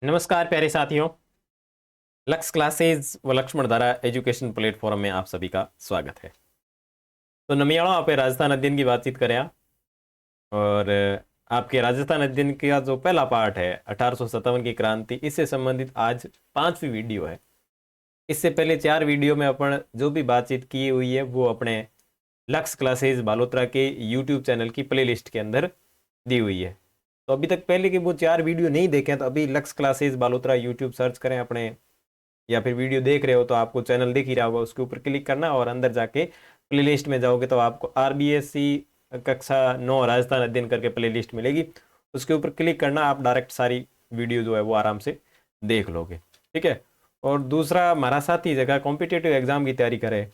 नमस्कार प्यारे साथियों। लक्ष्य क्लासेज व लक्ष्मण धारा एजुकेशन प्लेटफॉर्म में आप सभी का स्वागत है। तो नमियाड़ा पे राजस्थान अध्ययन की बातचीत करें आप। और आपके राजस्थान अध्ययन का जो पहला पार्ट है 1857 की क्रांति, इससे संबंधित आज 5वीं वीडियो है। इससे पहले 4 वीडियो में अपन जो भी बातचीत की हुई है वो अपने लक्ष्य क्लासेज बालोतरा के यूट्यूब चैनल की प्लेलिस्ट के अंदर दी हुई है। तो अभी तक पहले के वो 4 वीडियो नहीं देखे हैं तो अभी लक्ष्य क्लासेज बालोतरा यूट्यूब सर्च करें अपने, या फिर वीडियो देख रहे हो तो आपको चैनल दिख ही रहा होगा, उसके ऊपर क्लिक करना और अंदर जाके प्लेलिस्ट में जाओगे तो आपको आरबीएससी कक्षा 9 राजस्थान अध्ययन करके प्लेलिस्ट मिलेगी। उसके ऊपर क्लिक करना, आप डायरेक्ट सारी वीडियो जो है वो आराम से देख लोगे। ठीक है। और दूसरा, हमारा साथी जगह कॉम्पिटेटिव एग्जाम की तैयारी करे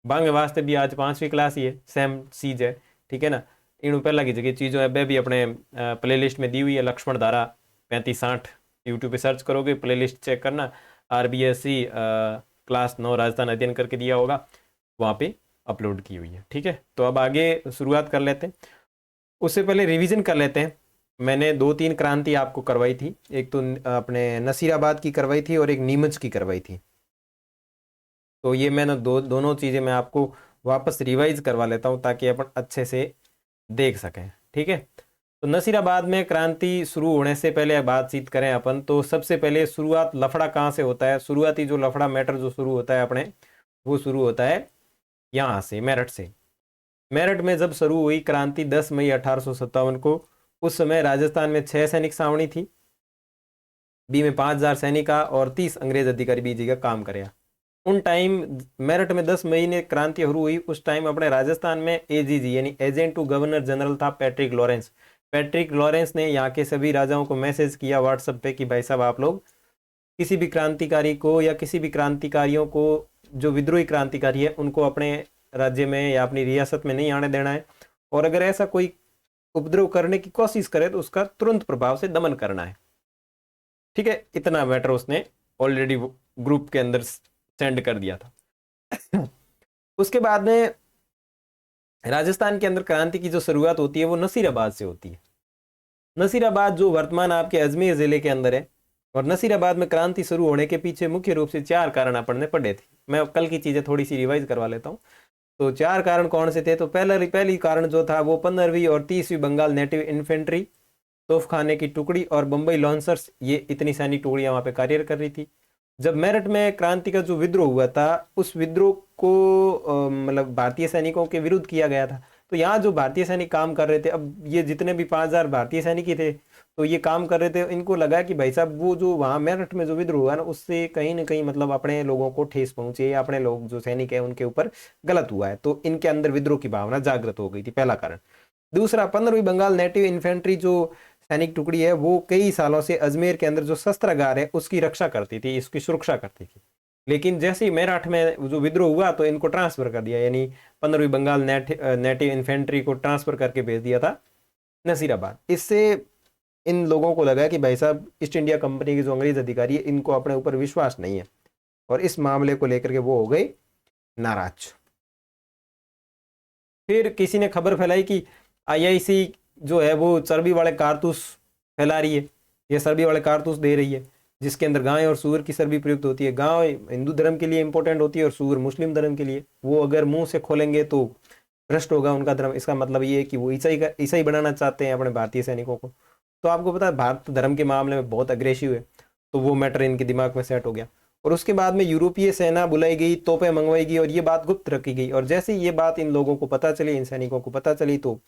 बांगे वास्ते भी आज 5वीं क्लास ही है, सेम चीज है। ठीक है ना। इन पहला की जगह चीज़ों है भी अपने प्लेलिस्ट में दी हुई है। लक्ष्मण धारा 3560 यूट्यूब पे सर्च करोगे, प्लेलिस्ट चेक करना, आरबीएससी क्लास 9 राजस्थान अध्ययन करके दिया होगा, वहाँ पे अपलोड की हुई है। ठीक है। तो अब आगे शुरुआत कर लेते हैं। उससे पहले रिवीजन कर लेते हैं। मैंने 2-3 क्रांति आपको करवाई थी, एक तो अपने नसीराबाद की करवाई थी और एक नीमच की करवाई थी। तो ये मैंने दोनों चीज़ें मैं आपको वापस रिवाइज करवा लेता हूँ ताकि अपन अच्छे से देख सकें। ठीक है। तो नसीराबाद में क्रांति शुरू होने से पहले बातचीत करें अपन, तो सबसे पहले शुरुआत लफड़ा कहाँ से होता है? शुरुआती जो लफड़ा मैटर जो शुरू होता है अपने, वो शुरू होता है यहाँ से, मेरठ से। मेरठ में जब शुरू हुई क्रांति 10 मई 1857 को, उस समय राजस्थान में 6 सैनिक छावनी थी, बी में 5000 सैनिक और 30 अंग्रेज अधिकारी बी जगह काम करे। उन टाइम मेरठ में 10 मई ने क्रांति शुरू हुई, उस टाइम अपने राजस्थान में एजीजी यानी एजेंट टू गवर्नर जनरल था पैट्रिक लॉरेंस। पैट्रिक लॉरेंस ने यहाँ के सभी राजाओं को मैसेज किया व्हाट्सएप पे कि भाई साहब आप लोग किसी भी क्रांतिकारी को या किसी भी क्रांतिकारियों को, जो विद्रोही क्रांतिकारी है, उनको अपने राज्य में या अपनी रियासत में नहीं आने देना है, और अगर ऐसा कोई उपद्रव करने की कोशिश करे तो उसका तुरंत प्रभाव से दमन करना है। ठीक है। इतना मैटर उसने ऑलरेडी ग्रुप के अंदर सेंड कर दिया था। उसके बाद में राजस्थान के अंदर क्रांति की जो शुरुआत होती है वो नसीराबाद से होती है। नसीराबाद जो वर्तमान आपके अजमेर जिले के अंदर है, और नसीराबाद में क्रांति शुरू होने के पीछे मुख्य रूप से 4 कारण अपन ने पढ़े थे। मैं कल की चीजें थोड़ी सी रिवाइज करवा लेता हूँ। तो 4 कारण कौन से थे? तो पहली कारण जो था वो 15वीं और 30वीं बंगाल नेटिव इन्फेंट्री, तोफखाने की टुकड़ी और बंबई लॉन्सर्स, ये इतनी सैनिक टुकड़ियां वहां पे कार्य कर रही थी। जब मेरठ में क्रांति का जो विद्रोह हुआ था, उस विद्रोह को मतलब भारतीय सैनिकों के विरुद्ध किया गया था। तो यहाँ जो भारतीय सैनिक काम कर रहे थे, अब ये जितने भी 5000 भारतीय सैनिक ही थे, तो ये काम कर रहे थे, इनको लगा कि भाई साहब वो जो वहाँ मेरठ में जो विद्रोह हुआ ना, उससे कहीं ना कहीं मतलब अपने लोगों को ठेस पहुंची है, अपने लोग जो सैनिक है उनके ऊपर गलत हुआ है, तो इनके अंदर विद्रोह की भावना जागृत हो गई थी, पहला कारण। दूसरा, 15वीं बंगाल नेटिव इन्फेंट्री जो सैनिक टुकड़ी है, वो कई सालों से अजमेर के अंदर जो शस्त्रागार है उसकी रक्षा करती थी, इसकी सुरक्षा करती थी। लेकिन जैसे ही मेरठ में जो विद्रोह हुआ तो इनको ट्रांसफर कर दिया, यानी 15वीं बंगाल नेटिव इन्फेंट्री को ट्रांसफर करके भेज दिया था नसीराबाद। इससे इन लोगों को लगा कि भाई साहब ईस्ट इंडिया कंपनी के जो अंग्रेज अधिकारी है, इनको अपने ऊपर विश्वास नहीं है, और इस मामले को लेकर के वो हो गए नाराज। फिर किसी ने खबर फैलाई कि आईआईसी जो है वो चर्बी वाले कारतूस फैला रही है, ये चर्बी वाले कारतूस दे रही है, जिसके अंदर गाय और सूअर की चर्बी प्रयुक्त होती है। गाय हिंदू धर्म के लिए इंपॉर्टेंट होती है और सूअर मुस्लिम धर्म के लिए। वो अगर मुंह से खोलेंगे तो भ्रष्ट होगा उनका धर्म। इसका मतलब ये है कि वो ईसाई बनाना चाहते हैं अपने भारतीय सैनिकों को। तो आपको पता है भारत धर्म के मामले में बहुत अग्रेसिव है, तो वो मैटर इनके दिमाग में सेट हो गया। और उसके बाद में यूरोपीय सेना बुलाई गई, तोपें मंगवाई गई, और ये बात गुप्त रखी गई। और जैसे ही ये बात इन लोगों को पता चली, इन सैनिकों को पता चली, तो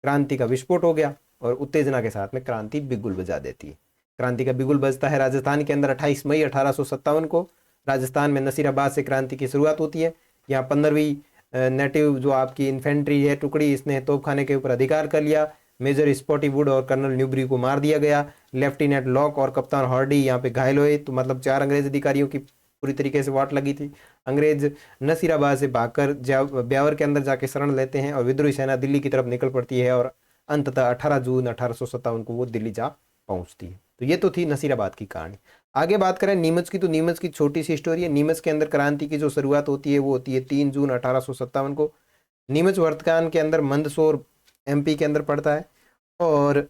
क्रांति का विस्फोट हो गया, और उत्तेजना के साथ में क्रांति बिगुल बजा देती है। क्रांति का बिगुल बजता है राजस्थान के अंदर 28 मई 1857 को। राजस्थान में नसीराबाद से क्रांति की शुरुआत होती है। यहाँ 15वीं नेटिव जो आपकी इन्फेंट्री है टुकड़ी, इसने तोपखाने के ऊपर अधिकार कर लिया। मेजर स्पॉटी वुड और कर्नल न्यूबरी को मार दिया गया। लेफ्टिनेंट लॉक और कप्तान हॉर्डी यहाँ पे घायल हुए। तो मतलब 4 अंग्रेज अधिकारियों की पूरी तरीके से वाट लगी थी। अंग्रेज नसीराबाद से भागकर ब्यावर के अंदर जाके शरण लेते हैं, और विद्रोही सेना दिल्ली की तरफ निकल पड़ती है, और अंततः 18 जून 1857 को वो दिल्ली जा पहुंचती है। तो ये तो थी नसीराबाद की कहानी। आगे बात करें नीमच की, तो नीमच की छोटी सी स्टोरी है। नीमच के अंदर क्रांति की जो शुरुआत होती है वो होती है 3 जून 1857 को। नीमच वर्तमान के अंदर मंदसौर एमपी के अंदर पड़ता है, और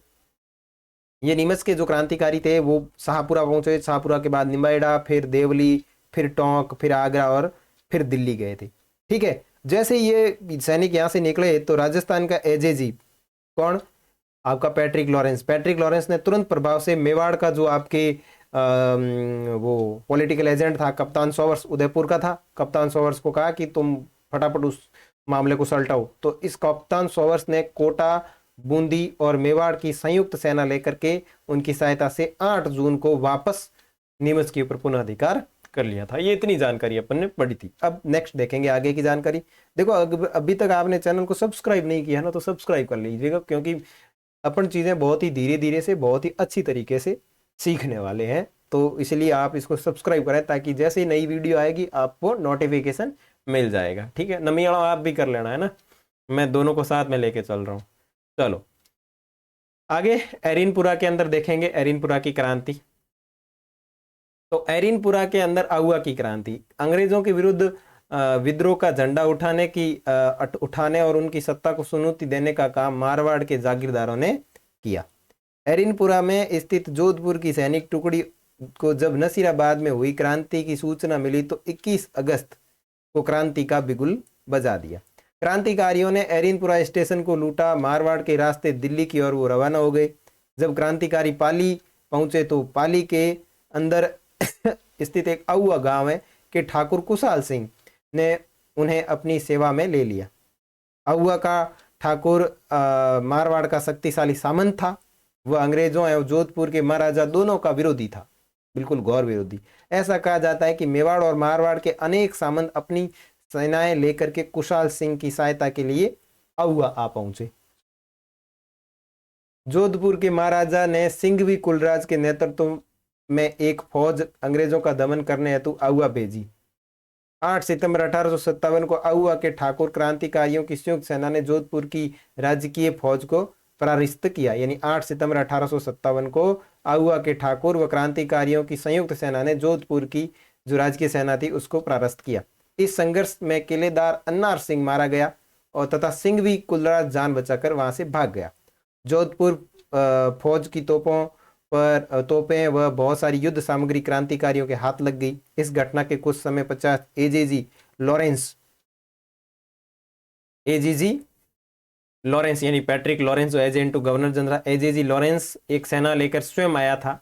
ये नीमच के जो क्रांतिकारी थे वो शाहपुरा पहुंचे, शाहपुरा के बाद निम्बाहेड़ा, फिर देवली, फिर टोंक, फिर आगरा और फिर दिल्ली गए थे। ठीक है, जैसे ये सैनिक यहाँ से निकले तो राजस्थान का एजेजी, कौन, आपका पैट्रिक लॉरेंस ने तुरंत प्रभाव से मेवाड़ का जो आपके वो पॉलिटिकल एजेंट था कप्तान सोवर्स, उदयपुर का था, कप्तान सोवर्स को कहा कि तुम फटाफट उस मामले को सलटाओ। तो इस कप्तान सोवर्स ने कोटा, बूंदी और मेवाड़ की संयुक्त सेना लेकर के उनकी सहायता से 8 जून को वापस नीमच के ऊपर पुनः अधिकार कर लिया था। ये इतनी जानकारी अपन ने पढ़ी थी। अब नेक्स्ट देखेंगे आगे की जानकारी। देखो अभी तक आपने चैनल को सब्सक्राइब नहीं किया ना तो सब्सक्राइब कर लीजिएगा, क्योंकि अपन चीजें बहुत ही धीरे धीरे से बहुत ही अच्छी तरीके से सीखने वाले हैं। तो इसलिए आप इसको सब्सक्राइब करें ताकि जैसे ही नई वीडियो आएगी आपको नोटिफिकेशन मिल जाएगा। ठीक है, नमियाड़ा आप भी कर लेना है ना, मैं दोनों को साथ में लेके चल रहा हूँ। चलो आगे एरिनपुरा के अंदर देखेंगे एरिनपुरा की क्रांति। तो एरिनपुरा के अंदर आहुआ की क्रांति, अंग्रेजों के विरुद्ध विद्रोह का झंडा उठाने और उनकी सत्ता को चुनौती देने का काम मारवाड़ के जागीरदारों ने किया। एरिनपुरा में स्थित जोधपुर की सैनिक टुकड़ी को जब नसीराबाद में हुई क्रांति की सूचना मिली तो 21 अगस्त को क्रांति का बिगुल बजा दिया। क्रांतिकारियों ने एरिनपुरा स्टेशन को लूटा, मारवाड़ के रास्ते दिल्ली की ओर वो रवाना हो गए। जब क्रांतिकारी पाली पहुंचे तो पाली के अंदर स्थित एक आहुआ गांव है कि ठाकुर कुशाल सिंह ने उन्हें अपनी सेवा में ले लिया। आहुआ का ठाकुर मारवाड़ का शक्तिशाली सामंत था। वह अंग्रेजों एवं जोधपुर के महाराजा दोनों का विरोधी था, बिल्कुल घोर विरोधी। ऐसा कहा जाता है कि मेवाड़ और मारवाड़ के अनेक सामंत अपनी सेनाएं लेकर के कुशाल सिंह की सहायता के लिए आहुआ आ पहुंचे। जोधपुर के महाराजा ने सिंघवी कुलराज के नेतृत्व में एक फौज अंग्रेजों का दमन करने हेतु आहुआ भेजी। 8 सितंबर 1857 को आहुआ के ठाकुर क्रांतिकारियों की संयुक्त सेना ने जोधपुर की राजकीय फौज को परास्त किया। यानी 8 सितंबर 1857 को आहुआ के ठाकुर व क्रांतिकारियों की संयुक्त सेना ने जोधपुर की जो राजकीय सेना थी उसको परास्त किया। इस संघर्ष में किलेदार अन्नार सिंह मारा गया और तथा सिंघवी कुलराज जान बचाकर वहां से भाग गया। जोधपुर फौज की तोपें व बहुत सारी युद्ध सामग्री क्रांतिकारियों के हाथ लग गई। इस घटना के कुछ समय पश्चात एजेजी लॉरेंस यानी पैट्रिक लॉरेंस जो agent to governor general AGG Lawrence एक सेना लेकर स्वयं आया था।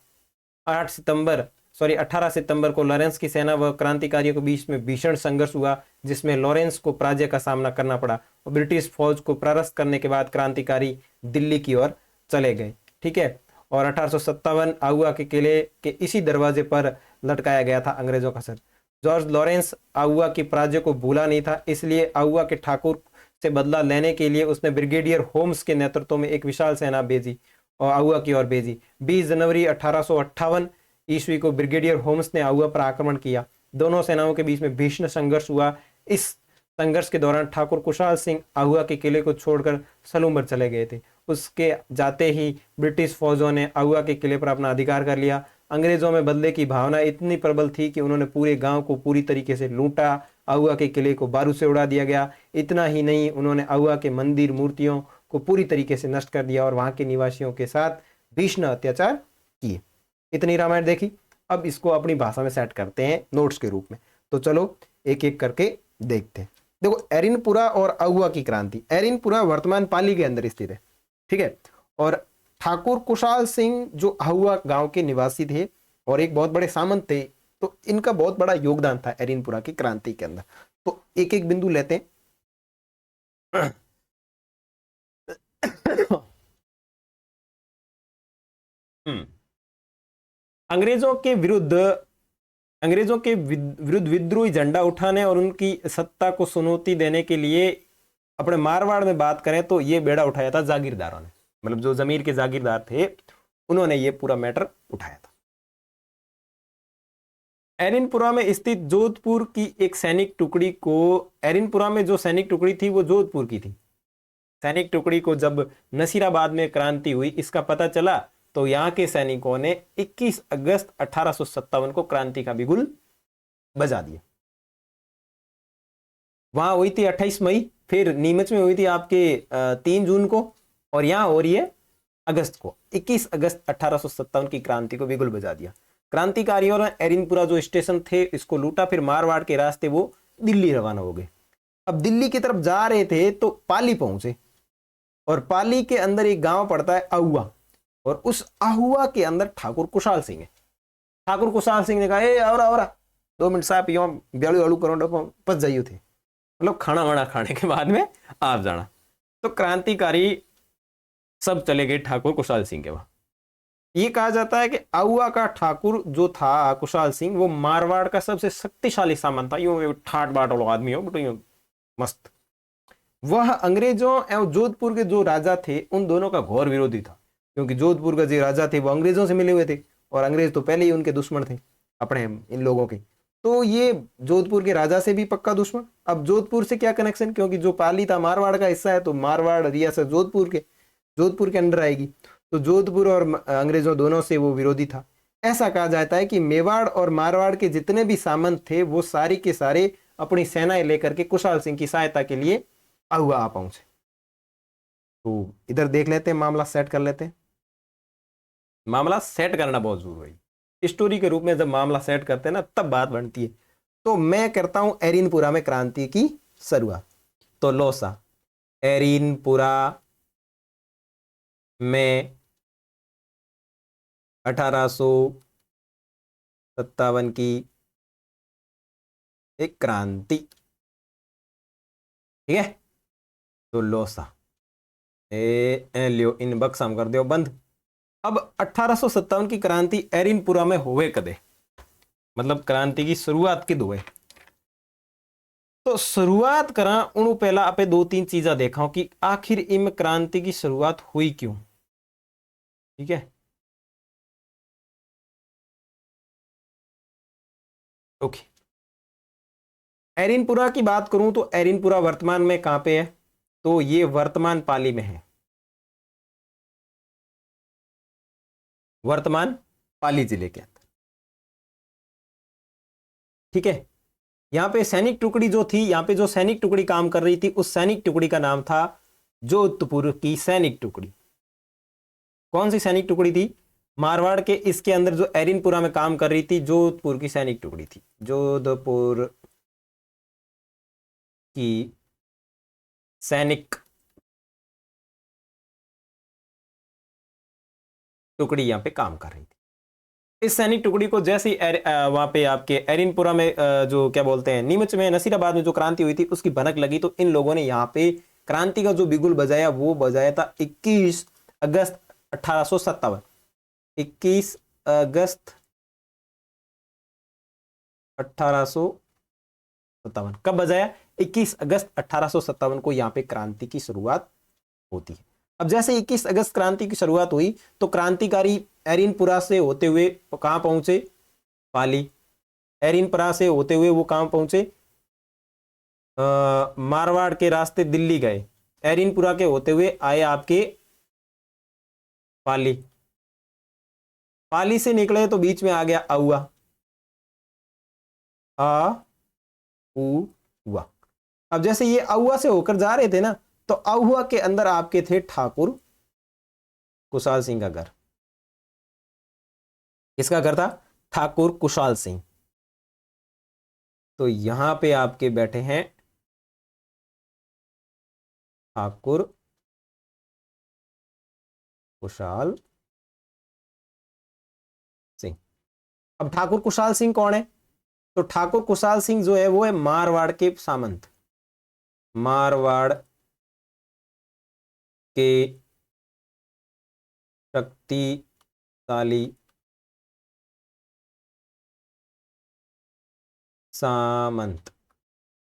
18 सितंबर को लॉरेंस की सेना व क्रांतिकारियों के बीच में भीषण संघर्ष हुआ, जिसमें लॉरेंस को पराजय का सामना करना पड़ा और ब्रिटिश फौज को परास्त करने के बाद क्रांतिकारी दिल्ली की ओर चले गए। ठीक है, और 1857 आहुआ के किले के इसी दरवाजे पर लटकाया गया था अंग्रेजों का सर। जॉर्ज लॉरेंस आहुआ की पराजय को भूला नहीं था, इसलिए आहुआ के ठाकुर से बदला लेने के लिए उसने ब्रिगेडियर होम्स के नेतृत्व में एक विशाल सेना भेजी और आहुआ की ओर भेजी। 20 जनवरी 1858 ईस्वी को ब्रिगेडियर होम्स ने आहुआ पर आक्रमण किया। दोनों सेनाओं के बीच में भीषण संघर्ष हुआ। इस संघर्ष के दौरान ठाकुर कुशाल सिंह आहुआ के किले को छोड़कर सलूम्बर चले गए थे। उसके जाते ही ब्रिटिश फौजों ने आहुआ के किले पर अपना अधिकार कर लिया। अंग्रेजों में बदले की भावना इतनी प्रबल थी कि उन्होंने पूरे गांव को पूरी तरीके से लूटा। आहुआ के किले को बारूद से उड़ा दिया गया। इतना ही नहीं, उन्होंने आहुआ के मंदिर मूर्तियों को पूरी तरीके से नष्ट कर दिया और वहां के निवासियों के साथ भीषण अत्याचार किए। इतनी रामायण देखी। अब इसको अपनी भाषा में सेट करते हैं नोट्स के रूप में। तो चलो एक एक करके देखते हैं। देखो एरिनपुरा और आहुआ की क्रांति। एरिनपुरा वर्तमान पाली के अंदर स्थित है। ठीक है, और ठाकुर कुशाल सिंह जो आहुआ गांव के निवासी थे और एक बहुत बड़े सामंत थे, तो इनका बहुत बड़ा योगदान था एरिनपुरा की क्रांति के अंदर। तो एक एक बिंदु लेते हैं। अंग्रेजों के विरुद्ध विद्रोही झंडा उठाने और उनकी सत्ता को चुनौती देने के लिए अपने मारवाड़ में बात करें तो ये बेड़ा उठाया था जागीरदारों ने, मतलब जो जमीर के जागीरदार थे उन्होंने ये पूरा मैटर उठाया था। एरिनपुरा में स्थित जोधपुर की एक सैनिक टुकड़ी को, एरिनपुरा में जो सैनिक टुकड़ी थी वो जोधपुर की थी। सैनिक टुकड़ी को जब नसीराबाद में क्रांति हुई इसका पता चला तो यहां के सैनिकों ने 21 अगस्त 1857 को क्रांति का बिगुल बजा दिया। वहां हुई थी 28 मई, फिर नीमच में हुई थी आपके 3 जून को, और यहां हो रही है अगस्त को, 21 अगस्त 1857 की क्रांति को बिगुल बजा दिया। क्रांतिकारियों ने एरिनपुरा जो स्टेशन थे इसको लूटा, फिर मारवाड़ के रास्ते वो दिल्ली रवाना हो गए। अब दिल्ली की तरफ जा रहे थे तो पाली पहुंचे, और पाली के अंदर एक गांव पड़ता है अहुआ, और उस अहुआ के अंदर ठाकुर कुशाल सिंह है। ठाकुर कुशाल सिंह ने कहा, ए आवरा 2 मिनट साहब यो ब्यालू आलू करो पस जाइयो थे, मतलब खाना वाना खाने के बाद में आप जाना। तो क्रांतिकारी सब चले गए ठाकुर कुशाल सिंह के वहां। ये कहा जाता है कि अहुआ का ठाकुर जो था कुशाल सिंह, वो मारवाड़ का सबसे शक्तिशाली सामंत था। यूं ठाट बाट वाला आदमी हो बटो, यूं मस्त। वह अंग्रेजों एवं जोधपुर के जो राजा थे उन दोनों का घोर विरोधी था, क्योंकि जोधपुर का जो राजा थे वो अंग्रेजों से मिले हुए थे, और अंग्रेज तो पहले ही उनके दुश्मन थे अपने इन लोगों के। तो ये जोधपुर के राजा से भी पक्का दुश्मन। अब जोधपुर से क्या कनेक्शन, क्योंकि जो पाली था मारवाड़ का हिस्सा है, तो मारवाड़ रियासत जोधपुर के अंडर आएगी, तो जोधपुर और अंग्रेजों दोनों से वो विरोधी था। ऐसा कहा जाता है कि मेवाड़ और मारवाड़ के जितने भी सामंत थे वो सारे के सारे अपनी सेनाएं लेकर के कुशाल सिंह की सहायता के लिए अहुआ आ पहुंचे। तो इधर देख लेते हैं, मामला सेट कर लेते हैं। मामला सेट करना बहुत जरूरी है स्टोरी के रूप में। जब मामला सेट करते हैं ना तब बात बनती है। तो मैं करता हूं एरिनपुरा में क्रांति की शुरुआत। तो लोसा एरिनपुरा में 1857 की एक क्रांति, ठीक है। तो लोसा लियो इन बक्सम कर दो बंद। अब 1857 की क्रांति एरिनपुरा में हुए कदे, मतलब क्रांति की शुरुआत किद हुए। तो शुरुआत करा उन पहला आपे 2-3 चीजा देखा कि आखिर इम क्रांति की शुरुआत हुई क्यों, ठीक है। ओके, एरिनपुरा की बात करूं तो एरिनपुरा वर्तमान में कहां पे है, तो ये वर्तमान पाली में है, वर्तमान पाली जिले के अंदर, ठीक है। यहां पे सैनिक टुकड़ी जो थी, यहां पे जो सैनिक टुकड़ी काम कर रही थी उस सैनिक टुकड़ी का नाम था जोधपुर की सैनिक टुकड़ी। कौन सी सैनिक टुकड़ी थी, मारवाड़ के इसके अंदर जो एरिनपुरा में काम कर रही थी जोधपुर की सैनिक टुकड़ी थी। जोधपुर की सैनिक टुकड़ी यहां पे काम कर रही थी। इस सैनिक टुकड़ी को जैसे ही वहां पे आपके एरिनपुरा में जो क्या बोलते हैं नीमच में नसीराबाद में जो क्रांति हुई थी उसकी भनक लगी, तो इन लोगों ने यहाँ पे क्रांति का जो बिगुल बजाया वो बजाया था 21 अगस्त 1857। 21 अगस्त 1857 कब बजाया, 21 अगस्त 1857 को यहाँ पे क्रांति की शुरुआत होती है। अब जैसे 21 अगस्त क्रांति की शुरुआत हुई तो क्रांतिकारी एरिनपुरा से होते हुए कहां पहुंचे, पाली। एरिनपुरा से होते हुए वो कहां पहुंचे, मारवाड़ के रास्ते दिल्ली गए। एरिनपुरा के होते हुए आए आपके पाली। पाली से निकले तो बीच में आ गया अहुआ, अहुआ। अब जैसे ये अहुआ से होकर जा रहे थे ना, तो अहुआ के अंदर आपके थे ठाकुर कुशाल सिंह का घर। किसका घर था, ठाकुर कुशाल सिंह। तो यहां पे आपके बैठे हैं ठाकुर कुशाल सिंह। अब ठाकुर कुशाल सिंह कौन है, तो ठाकुर कुशाल सिंह जो है वो है मारवाड़ के सामंत, मारवाड़ के शक्तिशाली सामंत,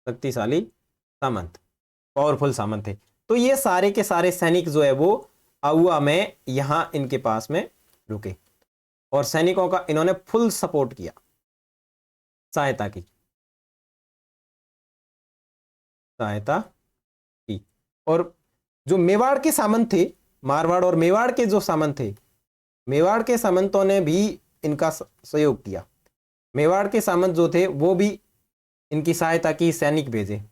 शक्तिशाली सामंत, पावरफुल सामंत थे। तो ये सारे के सारे सैनिक जो है वो अहुआ में यहां इनके पास में रुके, और सैनिकों का इन्होंने फुल सपोर्ट किया, सहायता की, सहायता की। और जो मेवाड़ के सामंत थे, मारवाड़ और मेवाड़ के जो सामंत थे, मेवाड़ के सामंतों ने भी इनका सहयोग किया। मेवाड़ के सामंत जो थे वो भी इनकी सहायता की, सैनिक भेजे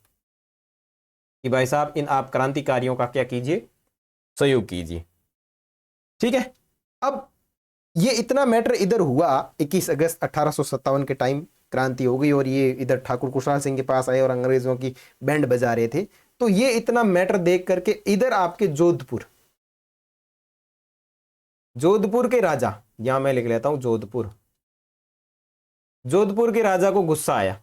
कि भाई साहब इन आप क्रांतिकारियों का क्या कीजिए, सहयोग कीजिए। ठीक है। अब ये इतना मैटर इधर हुआ, 21 अगस्त 1857 के टाइम क्रांति हो गई और ये इधर ठाकुर खुशहाल सिंह के पास आए और अंग्रेजों की बैंड बजा रहे थे। तो ये इतना मैटर देख करके इधर आपके जोधपुर, जोधपुर के राजा, यहां मैं लिख लेता हूं जोधपुर, जोधपुर के राजा को गुस्सा आया।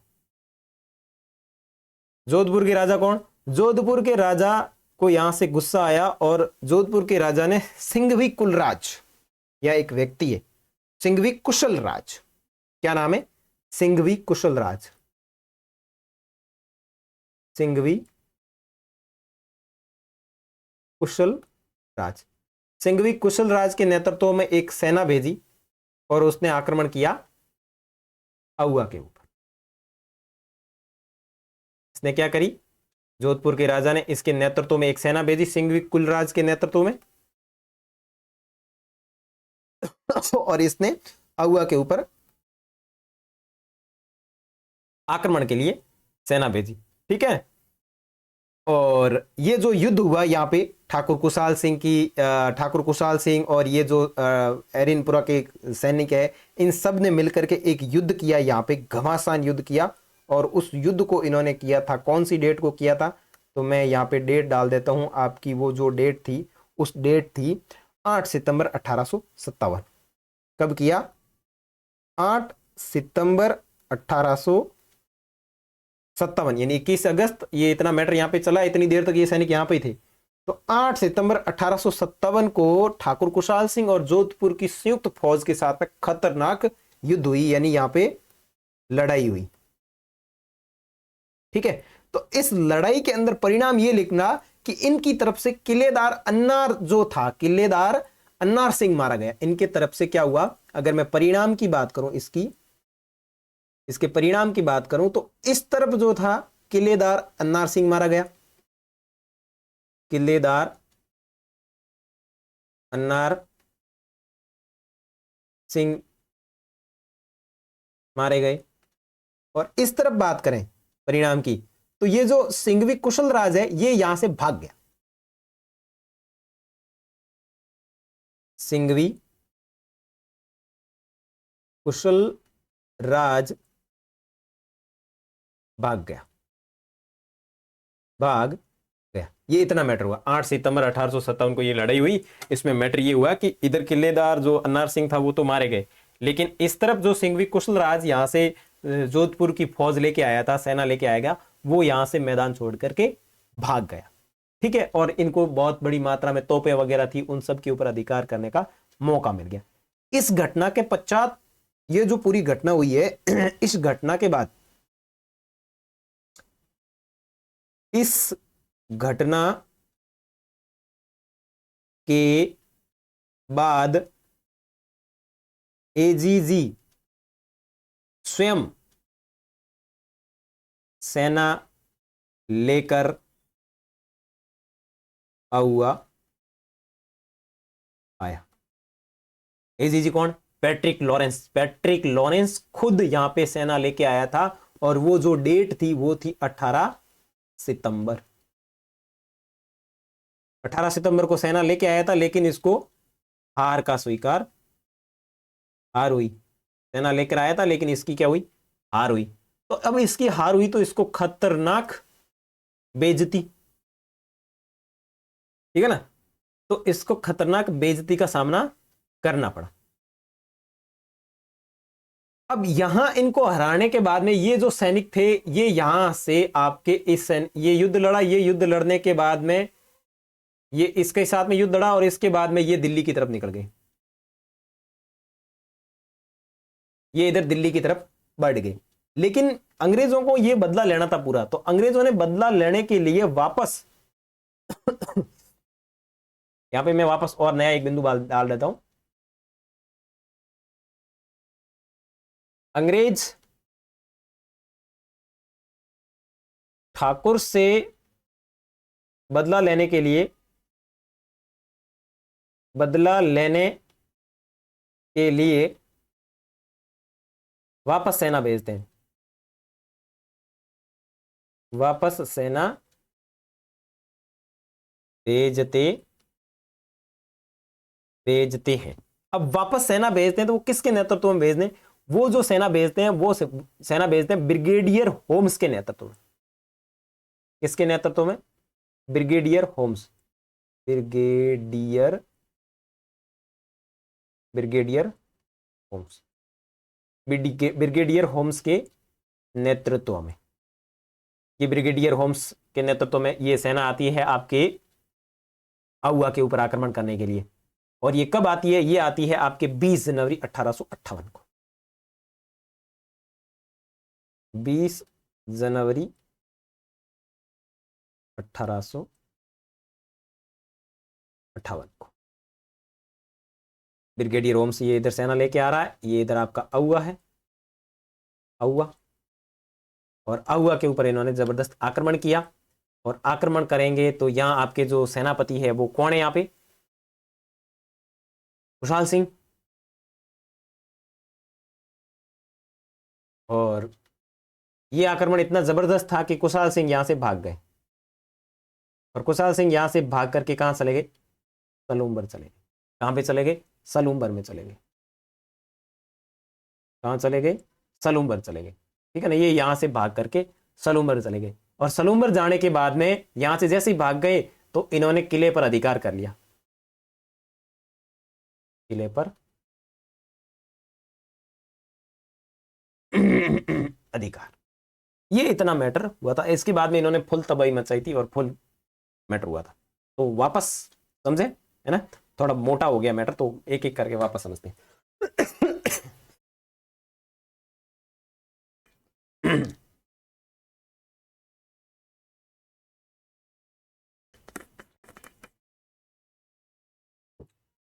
जोधपुर के राजा कौन? जोधपुर के राजा को यहां से गुस्सा आया और जोधपुर के राजा ने सिंघवी कुलराज, या एक व्यक्ति है सिंघवी कुशल राज, क्या नाम है? सिंघवी कुशल राज, सिंघवी कुशल राज, सिंघवी कुशल राज के नेतृत्व में एक सेना भेजी और उसने आक्रमण किया आउआ के ऊपर। इसने क्या करी? जोधपुर के राजा ने इसके नेतृत्व में एक सेना भेजी सिंघवी कुलराज के नेतृत्व में और इसने आउआ के ऊपर आक्रमण के लिए सेना भेजी। ठीक है। और ये जो युद्ध हुआ यहाँ पे ठाकुर कुशाल सिंह और ये जो एरिनपुरा के सैनिक है, इन सब ने मिलकर के एक युद्ध किया, यहाँ पे घमासान युद्ध किया। और उस युद्ध को इन्होंने किया था, कौन सी डेट को किया था? तो मैं यहाँ पे डेट डाल देता हूं आपकी, वो जो डेट थी उस डेट थी 8 सितंबर 1857। कब किया? 8 सितंबर 1857, यानी 21 अगस्त। ये इतना मैटर यहाँ पे चला, इतनी देर तक ये सैनिक यहाँ पे थे। तो 8 सितंबर 1857 को ठाकुर कुशाल सिंह और जोधपुर की संयुक्त फौज के साथ खतरनाक युद्ध हुई, यानी यहाँ पे लड़ाई हुई। ठीक है। तो इस लड़ाई के अंदर परिणाम ये लिखना कि इनकी तरफ से किलेदार अन्नार जो था, किलेदार अन्नार सिंह मारा गया। इनके तरफ से क्या हुआ? अगर मैं परिणाम की बात करूं, इसके परिणाम की बात करूं, तो इस तरफ जो था किलेदार अन्नार सिंह मारा गया, किलेदार अन्नार सिंह मारे गए। और इस तरफ बात करें परिणाम की, तो ये जो सिंघवी कुशल राज है ये यहां से भाग गया। सिंघवी कुशल राज भाग गया, भाग गया। ये इतना मैटर हुआ। 8 सितंबर 1857 को ये लड़ाई हुई। इसमें मैटर ये हुआ कि इधर किलेदार जो अन्नार सिंह था वो तो मारे गए, लेकिन इस तरफ जो सिंघवी कुशल राज यहां से जोधपुर की फौज लेके आया था, सेना लेके आएगा, वो यहां से मैदान छोड़ करके भाग गया। ठीक है। और इनको बहुत बड़ी मात्रा में तोपें वगैरह थी, उन सब के ऊपर अधिकार करने का मौका मिल गया। इस घटना के पश्चात ये जो पूरी घटना हुई है इस घटना के बाद, इस घटना के बाद एजीजी स्वयं सेना लेकर आउआ आया। एजीजी कौन? Patrick Lawrence. पैट्रिक लॉरेंस खुद यहां पे सेना लेके आया था और वो जो डेट थी वो थी 18 सितंबर। 18 सितंबर को सेना लेके आया था, लेकिन इसको हार का स्वीकार, हार हुई। सेना लेकर आया था लेकिन इसकी क्या हुई? हार हुई। तो अब इसकी हार हुई तो इसको खतरनाक बेइज्जती, ठीक है ना, तो इसको खतरनाक बेइज्जती का सामना करना पड़ा। अब यहां इनको हराने के बाद में ये जो सैनिक थे, ये यहां से आपके ये युद्ध लड़ा। ये युद्ध लड़ने के बाद में ये इसके साथ में युद्ध लड़ा और इसके बाद में ये दिल्ली की तरफ निकल गए, ये इधर दिल्ली की तरफ बढ़ गए। लेकिन अंग्रेजों को ये बदला लेना था पूरा, तो अंग्रेजों ने बदला लेने के लिए वापस यहां पे मैं वापस और नया एक बिंदु डाल देता हूं। अंग्रेज ठाकुर से बदला लेने के लिए, बदला लेने के लिए वापस सेना भेजते हैं, वापस सेना भेजते भेजते हैं। अब वापस सेना भेजते हैं तो वो किसके नेतृत्व में भेजते हैं? वो जो सेना भेजते हैं वो सेना भेजते हैं ब्रिगेडियर होम्स के नेतृत्व में। किसके नेतृत्व में? Brigadier Holmes. Brigadier Holmes. Brigadier Holmes के नेतृत्व में, ये ब्रिगेडियर होम्स के नेतृत्व में ये सेना आती है आपके आउवा के ऊपर आक्रमण करने के लिए। और ये कब आती है? ये आती है आपके 20 जनवरी 1858 को। 20 जनवरी 1858 को ब्रिगेडियर होम्स ये इधर सेना लेके आ रहा है। ये इधर आपका आउवा है, आउवा, और आउवा के ऊपर इन्होंने जबरदस्त आक्रमण किया। और आक्रमण करेंगे तो यहां आपके जो सेनापति है वो कौन है? यहां पे खुशहाल सिंह। और ये आक्रमण इतना जबरदस्त था कि खुशहाल सिंह यहां से भाग गए। और खुशहाल सिंह यहां से भाग करके कहां चले गए? सलूम्बर चले गए। कहां पे चले गए? सलूम्बर में चले गए। कहां चले गए? सलूम्बर चले गए। ठीक है ना, ये यहां से भाग करके सलूम्बर चले गए। और सलूम्बर जाने के बाद में यहां से जैसे ही भाग गए तो इन्होंने किले पर अधिकार कर लिया। किले पर अधिकार, ये इतना मैटर हुआ था। इसके बाद में इन्होंने फुल तबाही मचाई थी और फुल मैटर हुआ था। तो वापस समझे, है ना, थोड़ा मोटा हो गया मैटर, तो एक एक करके वापस समझते हैं।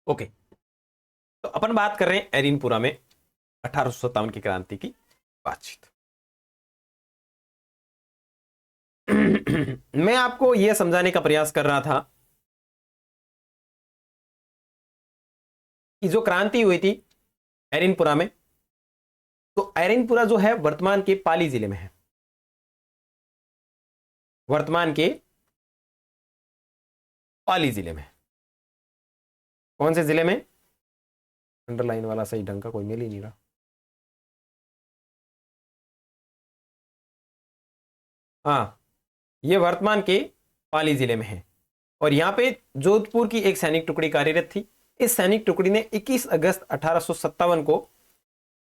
ओके, तो अपन बात कर रहे हैं एरिनपुरा में 1857 की क्रांति की बातचीत। मैं आपको यह समझाने का प्रयास कर रहा था कि जो क्रांति हुई थी एरिनपुरा में, तो एरिनपुरा जो है वर्तमान के पाली जिले में है। वर्तमान के पाली जिले में। कौन से जिले में? अंडरलाइन वाला सही ढंग का कोई मिल ही नहीं रहा। हाँ, ये वर्तमान के पाली जिले में है। और यहां पे जोधपुर की एक सैनिक टुकड़ी कार्यरत थी। इस सैनिक टुकड़ी ने 21 अगस्त 1857 को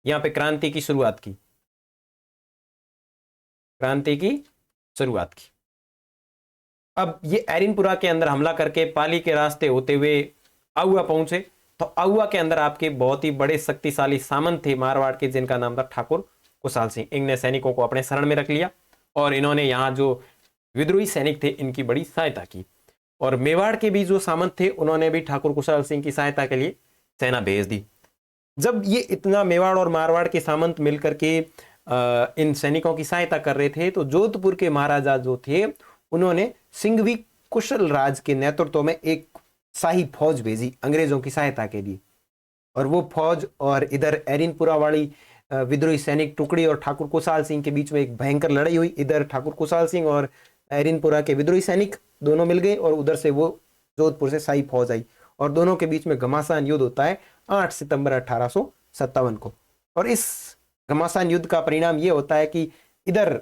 यहां पे क्रांति की शुरुआत की। क्रांति की शुरुआत की। अब ये एरिनपुरा के अंदर हमला करके पाली के रास्ते होते हुए आउवा पहुंचे। तो आउवा के अंदर आपके बहुत ही बड़े शक्तिशाली सामंत थे मारवाड़ के, जिनका नाम था ठाकुर कुशाल सिंह। इनने सैनिकों को अपने शरण में रख लिया और इन्होंने यहाँ जो विद्रोही सैनिक थे इनकी बड़ी सहायता की। और मेवाड़ के भी जो सामंत थे उन्होंने भी ठाकुर कुशाल सिंह की सहायता के लिए सेना भेज दी। जब ये इतना मेवाड़ और मारवाड़ के सामंत मिलकर के इन सैनिकों की सहायता कर रहे थे, तो जोधपुर के महाराजा जो थे उन्होंने सिंघवी कुशल राज के नेतृत्व में एक शाही फौज भेजी अंग्रेजों की सहायता के लिए। और वो फौज और इधर एरिनपुरा वाली विद्रोही सैनिक टुकड़ी और ठाकुर कुशाल सिंह के बीच में एक भयंकर लड़ाई हुई। इधर ठाकुर कुशाल सिंह और एरिनपुरा के विद्रोही सैनिक दोनों मिल गए और उधर से वो जोधपुर से शाही फौज आई और दोनों के बीच में घमासान युद्ध होता है 8 सितंबर 1857 को। और इस घमासान युद्ध का परिणाम ये होता है कि इधर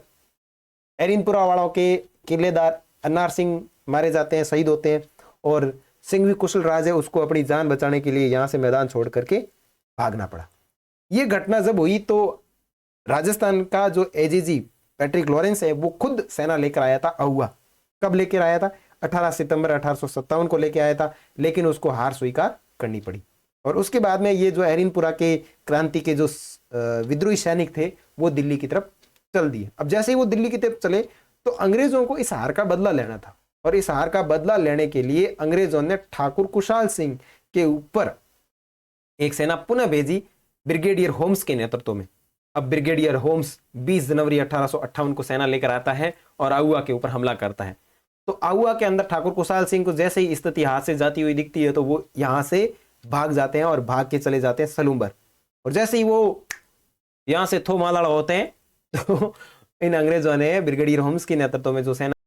एरिनपुरा वालों के किलेदार अन्नार सिंह मारे जाते हैं, शहीद होते हैं, और सिंघवी कुशल राज है उसको अपनी जान बचाने के लिए यहां से मैदान छोड़ करके भागना पड़ा। ये घटना जब हुई तो राजस्थान का जो एजीजी पैट्रिक लॉरेंस है वो खुद सेना लेकर आया था आउवा। कब लेकर आया था? 18 सितंबर 1857 को लेकर आया था, लेकिन उसको हार स्वीकार करनी पड़ी। और उसके बाद में ये जो एरिनपुरा के क्रांति के जो विद्रोही सैनिक थे वो दिल्ली की तरफ चल दिए। अब जैसे ही वो दिल्ली की तरफ चले तो अंग्रेजों को इस हार का बदला लेना था, और इस हार का बदला लेने के लिए अंग्रेजों ने ठाकुर कुशाल सिंह के ऊपर एक सेना पुनः भेजी ब्रिगेडियर होम्स के नेतृत्व में। अब ब्रिगेडियर होम्स 20 जनवरी 1858 को सेना लेकर आता है और आउवा के ऊपर हमला करता है। तो आउवा के अंदर ठाकुर कुशाल सिंह को जैसे ही स्थिति हाथ से जाती हुई दिखती है तो वो यहां से भाग जाते हैं और भाग के चले जाते हैं सलूम्बर। और जैसे ही वो यहां से थो मालाड़ा होते हैं तो इन अंग्रेजों ने ब्रिगेडियर होम्स के नेतृत्व में जो सेना